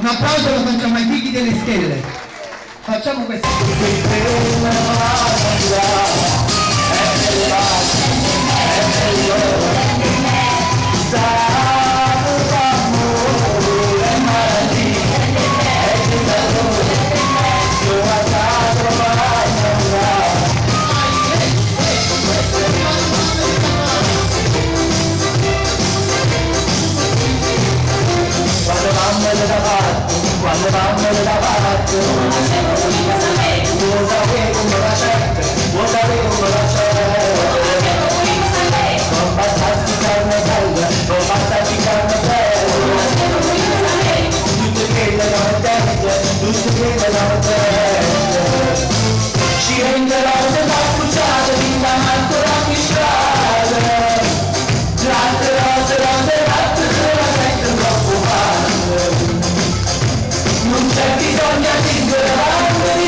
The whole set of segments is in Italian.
Un applauso lo facciamo ai figli delle stelle. Facciamo questo. Quando vanno da parte, non sempre vuoi sapere come la cerca, vuoi sapere come la cerca. Non basta carne bella, non basta carne bella. Tutto quello che non tende, tutto quello che non tende. Ci renderò da bruciate, vinta ancora più strade. Latte, rose, latte, la sento troppo male. Non c'è bisogno di sperare.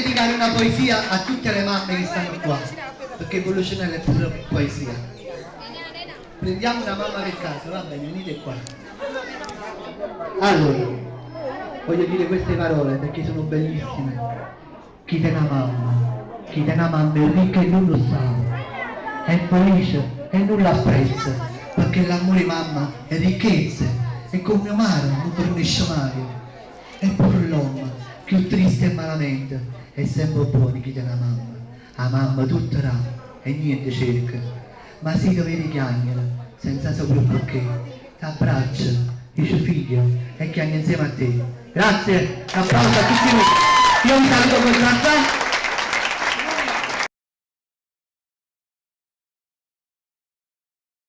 dedicare una poesia a tutte le mamme che stanno qua, perché Evolutionella è pure poesia. Prendiamo una mamma per caso, va bene, venite qua. Allora, voglio dire queste parole perché sono bellissime. Chi te una mamma è ricca e non lo sa, è felice e non l'apprezza, perché l'amore mamma è ricchezza, e come mio mare non fornisce mai. E pure l'uomo, più triste e malamente, è sempre buono chi te una mamma. La mamma tutto dà e niente cerca, ma si dove richiamano, senza sapere perché, t'abbraccia, dice figlio, e chiama insieme a te. Grazie, un applauso a tutti voi. Io vi saluto con